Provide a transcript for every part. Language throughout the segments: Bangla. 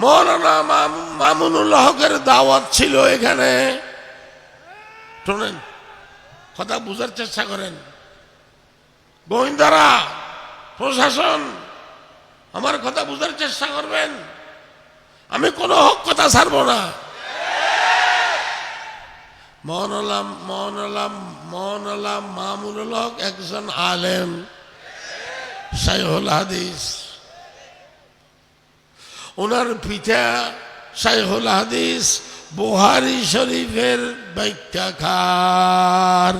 মৌলানা মামুনুল হকের দাওয়াত ছিল এখানে। শোনেন, কথা বুঝার চেষ্টা করেন। গোয়েন্দারা, প্রশাসন, আমার কথা বুঝার চেষ্টা করবেন। আমি কোনো হক কথা ছাড়ব না। মৌলানা মামুনুল হক একজন আলেম, শাইখুল হাদিস। ওনার পিতা শাইখুল হাদিস, বুখারী শরীফের ব্যাখ্যাকার।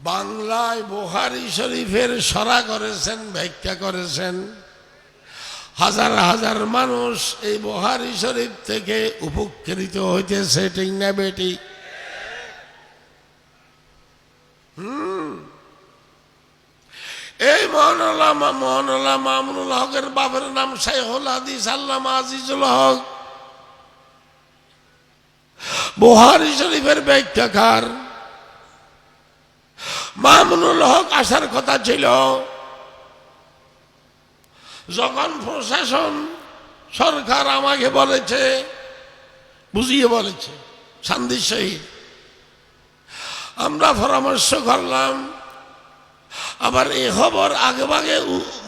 বাংলায় বুখারী শরীফের সরা করেছেন, ব্যাখ্যা করেছেন। হাজার হাজার মানুষ এই বুখারী শরীফ থেকে উপকৃত হইতেছে, ঠিক না বেটি? এই মৌলানা মামুনুল হকের বাবার নাম শাইখুল হাদিস আল্লামা আজিজুল হক, বুখারী শরীফের ব্যাখ্যাকার। মামুনুল হক আসার কথা ছিল, যখন প্রশাসন সরকার আমাকে বলেছে, বুঝিয়ে বলেছে শান্তির সহিত, আমরা পরামর্শ করলাম। আবার এই খবর আগে ভাগে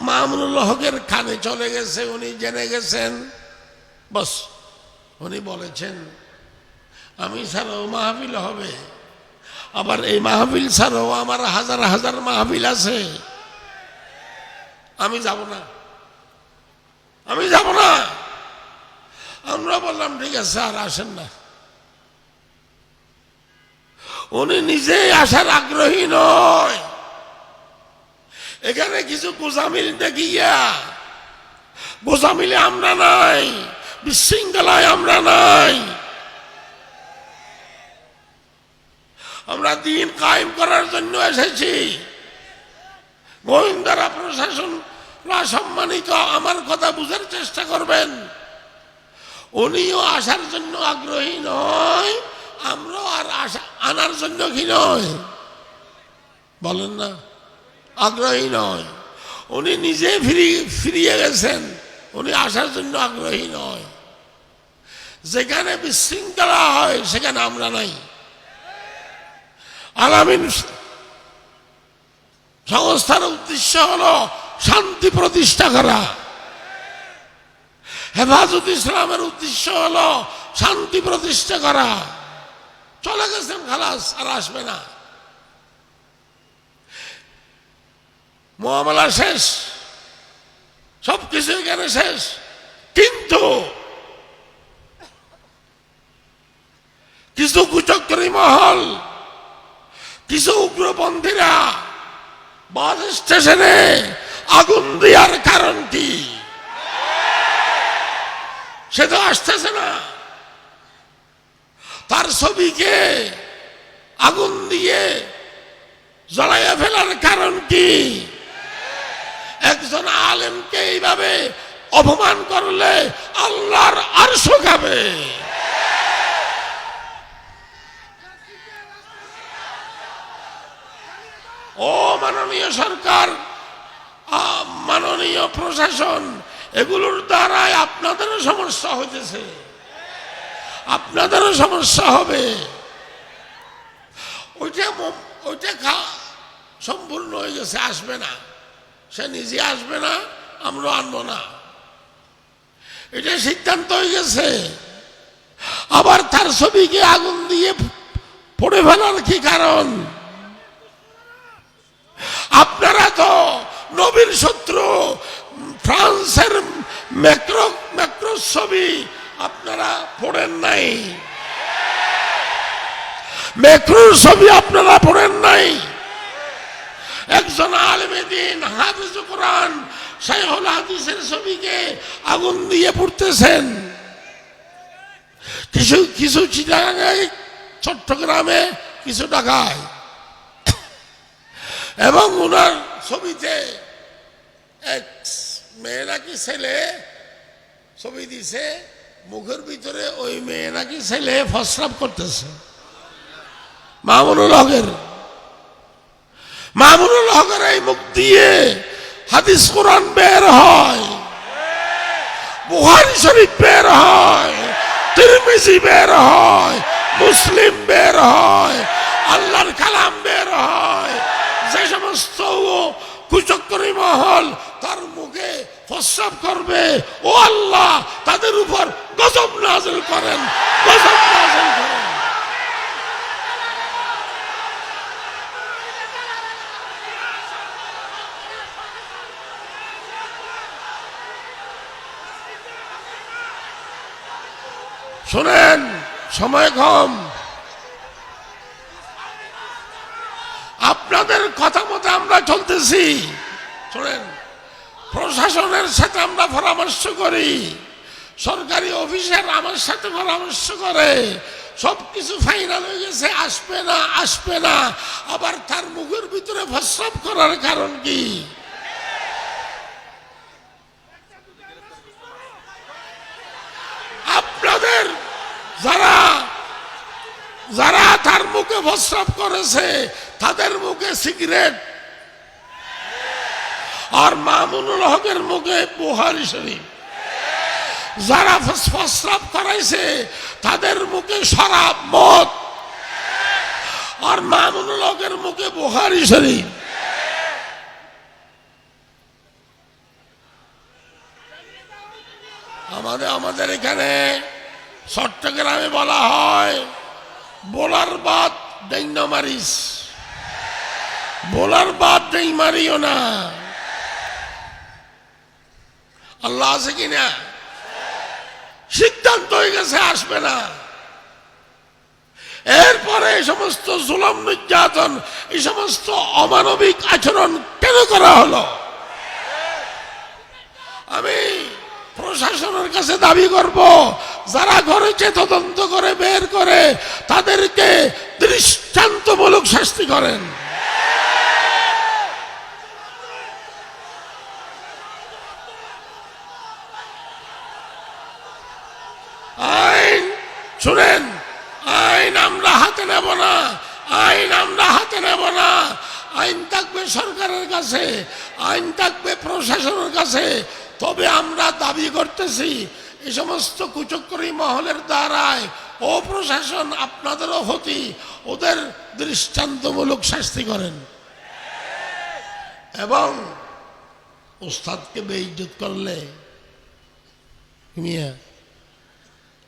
মামুনুল হকের কানে চলে গেছে, উনি জেনে গেছেন। বস উনি বলেছেন আমি ছাড়াও মাহফিল হবে। আবার এই মাহফিল ছাড়াও আমার হাজার হাজার মাহফিল আছে, আমি যাব না। আমরা বললাম ঠিক আছে, আর আসেন না। উনি নিজেই আসার আগ্রহী নয়। এখানে কিছু গোজামিল দেখিয়া, গোজামিলে আমরা নাই, বিশৃঙ্খলায় আমরা নাই। আমরা দিন কায়েম করার জন্য এসেছি। গোয়েন্দারা, প্রশাসনরা সম্মানিত, আমার কথা বুঝার চেষ্টা করবেন। উনিও আসার জন্য আগ্রহী নয়, আমরাও আর আনার জন্য কি নয়, বলেন না, আগ্রহী নয়। উনি নিজে ফিরিয়ে গেছেন, উনি আসার জন্য আগ্রহী নয়। যেখানে বিশৃঙ্খলা হয় সেখানে আমরা নাই। আলামিন সংস্থার উদ্দেশ্য হলো শান্তি প্রতিষ্ঠা করা। হেফাজত ইসলামের উদ্দেশ্য হলো শান্তি প্রতিষ্ঠা করা। চলে গেছেন, খালাস, আর আসবে না। মুআমালা শেষ, সবকিছু এখানে শেষ। কিন্তু কিছু কুচক্রী মহল, কিছু উগ্রপন্থীরা বাস স্টেশনে আগুন দেওয়ার কারণ কি? সে তো আসতেছে না। তার ছবিকে আগুন দিয়ে জ্বলাইয়া ফেলার কারণ কি? একজন আলেমকে এইভাবে অপমান করলে আল্লাহর আরশ কাঁপে। ও মাননীয় সরকার, মাননীয় প্রশাসন, এগুলোর দ্বারাই আপনাদেরও সমস্যা হইতেছে, আপনাদেরও সমস্যা হবে। ওইটা সম্পূর্ণ হয়ে গেছে, আসবে না। সে নিজে আসবে না, আমরা আনবো না, এটা সিদ্ধান্ত হয়ে গেছে। আবার তার ছবিকে আগুন দিয়ে পড়ে ফেলার কি কারণ? আপনারা তো নবীর শত্রু। ফ্রান্সের ম্যাক্রোর ছবি আপনারা পড়েন নাই, ম্যাক্রোর ছবি আপনারা পড়েন নাই। একজন আলেমে দ্বীন, হাফেজ কোরআন, শাইখুল হাদিসের ছবিকে আগুন দিয়ে পড়তেছেন। কিছু চিটাগাঙে, চট্টগ্রামে, কিছু ঢাকায়। এবং ওনার ছবিতে এক মেয়ে নাকি ছেলে ছবি দিছে, মুখের ভিতরে ওই মেয়ে নাকি ছেলে প্রস্রাব করতেছে। মামুনুল হকের এই মুখ দিয়ে হাদিস কোরআন বের হয়। বুখারী শরীফ বের হয়, তিরমিজি বের হয়, মুসলিম বের হয়, আল্লাহর কালাম বের হয়। যে সমস্ত কুচক্করি মহল তার মুখে প্রস্রাব করবে, ও আল্লাহ তাদের উপর গজব নাযিল করেন, গজব নাযিল করেন। শোনেন, সময় কম, আপনাদের কথা মতো আমরা চলতেছি। শোনেন, প্রশাসনের সাথে আমরা পরামর্শ করি, সরকারি অফিসার আমার সাথে পরামর্শ করে, সবকিছু ফাইনাল হয়ে গেছে, আসবে না আসবে না, আবার তার মুখের ভিতরে প্রস্রাব করার কারণ কি? আপনাদের যারা যারা তার মুখে প্রস্রাব করেছে তাদের মুখে সিগারেট, আর মামুনুল হকের মুখে বুখারী শরীফ। যারা প্রস্রাব করাইছে তাদের মুখে শরাব, মদ, আর মামুনুল হকের মুখে বুখারী শরীফ। আমাদের এখানে চট্টগ্রামে বলা হয় বোলার বাদ ডেঙ্গা মারিস, বোলার বাদ ডেং মারিও না। আল্লাহ আছে কিনা? সিদ্ধান্ত হয়ে গেছে, আসবে না। এরপরে এই সমস্ত জুলুম, নির্যাতন, এই সমস্ত অমানবিক আচরণ কেন করা হলো? আমি প্রশাসনের কাছে দাবি করব, যারা করেছে তদন্ত করে বের করে তাদেরকে দৃষ্টান্তমূলক শাস্তি করেন। আইন, শুনেন, আইন আমরা হাতে নেব না, আইন আমরা হাতে নেব না। আইন থাকবে সরকারের কাছে, আইন থাকবে প্রশাসনের কাছে। তবে আমরা দাবি করতেছি এই সমস্ত কুচক্করি মহলের দ্বারায় ও প্রশাসন আপনাদেরও ক্ষতি, ওদের দৃষ্টান্তমূলক শাস্তি করেন। এবং উস্তাদকে বেইজ্জত করলে,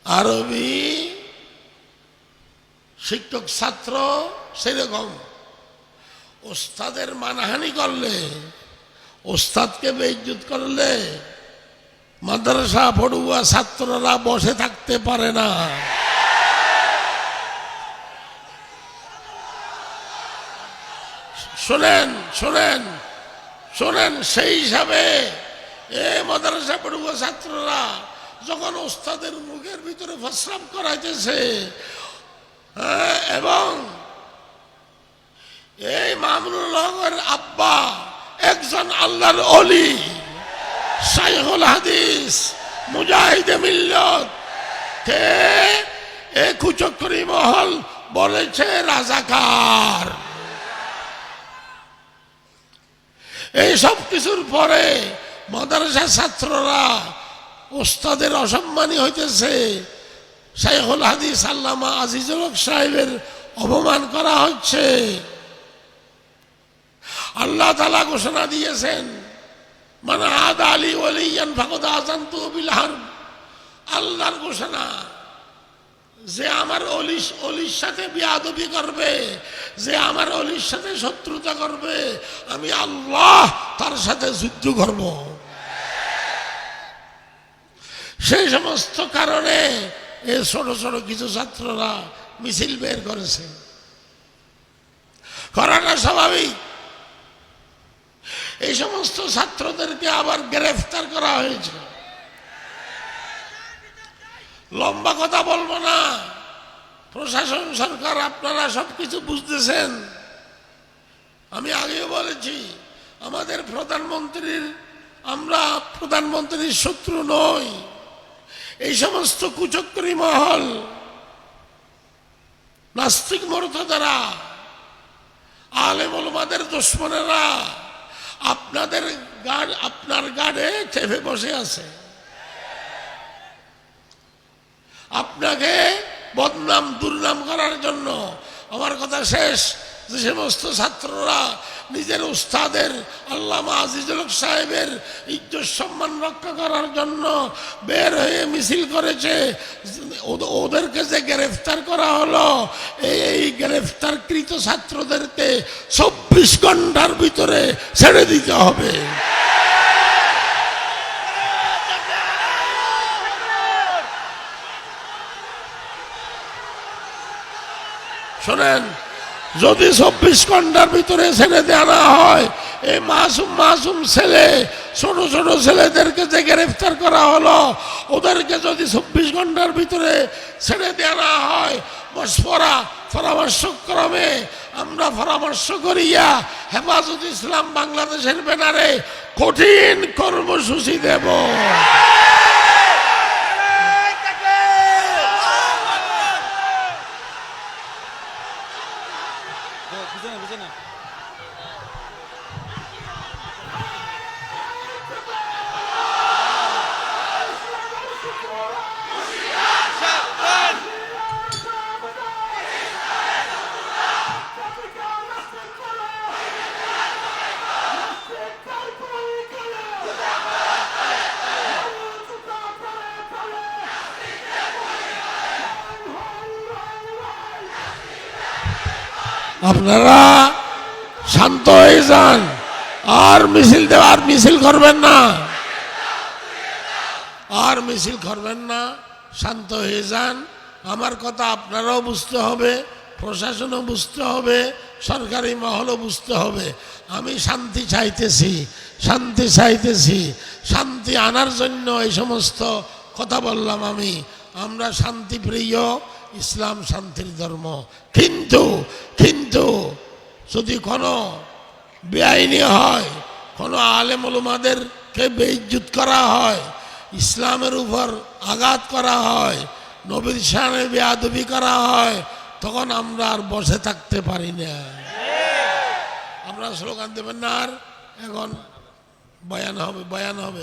আরবি শিক্ষক ছাত্র সেরকম, ওস্তাদের মানহানি করলে, ওস্তাদকে বেইজ্জত করলে মাদ্রাসা পড়ুয়া ছাত্ররা বসে থাকতে পারে না। শোনেন শোনেন শোনেন, সেই হিসাবে মাদ্রাসা পড়ুয়া ছাত্ররা যখন ওস্তাদের মুখের ভিতরে প্রস্রাব করাইতেছে, এবং এই মামুনুল হকের আব্বা একজন আল্লাহর ওলি, শাইখুল হাদিস, মুজাহিদে মিল্লত, কে এই কুচক্করি মহল বলেছে রাজাকার। এই সব কিছুর পরে মাদ্রাসা ছাত্ররা ওস্তাদের অসম্মানী হইতেছে, শাইখুল হাদিস আল্লামা আজিজুল হক সাহেবের অপমান করা হচ্ছে। আল্লাহ তাআলা ঘোষণা দিয়েছেন, মান আদা আলী ওয়ালিয়ান ফাকাদ আযানতুহু বিল হারব। আল্লাহর ঘোষণা, যে আমার অলির সাথে বেয়াদবি করবে, যে আমার অলির সাথে শত্রুতা করবে, আমি আল্লাহ তার সাথে যুদ্ধ করব। সেই সমস্ত কারণে এই ছোট ছোট কিছু ছাত্ররা মিছিল বের করেছে, করাটা স্বাভাবিক। এই সমস্ত ছাত্রদেরকে আবার গ্রেফতার করা হয়েছে। লম্বা কথা বলবো না, প্রশাসন, সরকার, আপনারা সবকিছু বুঝতেছেন। আমি আগেও বলেছি, আমাদের আমরা প্রধানমন্ত্রীর শত্রু নই। এই সমস্ত কুচক্করি মহল, নাস্তিক মুরতাদারা, আলেম ওলামাদের দুশমনেরা আপনার গাড়ে চেপে বসে আছে। আপনাকে বদনাম দুর্নাম করার জন্য। আমার কথা শেষ। যে সমস্ত ছাত্ররা নিজের উস্তাদের আল্লামা আজিজুল হক সাহেবের ইজ্জত সম্মান রক্ষা করার জন্য বের হয়ে মিছিল করেছে, ওদেরকে যে গ্রেফতার করা হলো, এই গ্রেফতারকৃত ছাত্রদেরকে 24 ঘন্টার ভিতরে ছেড়ে দিতে হবে। শোনেন, যদি 24 ঘন্টার ভিতরে ছেড়ে দেওয়া না হয়, এই মাসুম ছেলে, ছোট ছোট ছেলেদেরকে যে গ্রেফতার করা হলো, ওদেরকে যদি 24 ঘন্টার ভিতরে ছেড়ে দেওয়া না হয়, পরামর্শক্রমে আমরা পরামর্শ করিয়া হেফাজত ইসলাম বাংলাদেশের ব্যানারে কঠিন কর্মসূচি দেব। আপনারা শান্ত হয়ে যান, আর মিছিল করবেন না, আর মিছিল করবেন না, শান্ত হয়ে যান। আমার কথা আপনারাও বুঝতে হবে, প্রশাসনও বুঝতে হবে, সরকারি মহলও বুঝতে হবে। আমি শান্তি চাইতেছি, শান্তি আনার জন্য এই সমস্ত কথা বললাম। আমরা শান্তিপ্রিয়, ইসলাম শান্তির ধর্ম। কিন্তু যদি কোনো বেআইনি হয়, কোনো আলেম ওলামাদেরকে বেইজ্জত করা হয়, ইসলামের উপর আঘাত করা হয়, নবীর শানে বেয়াদবি করা হয়, তখন আমরা আর বসে থাকতে পারি না। আমরা স্লোগান দেবেন না, আর এখন বয়ান হবে।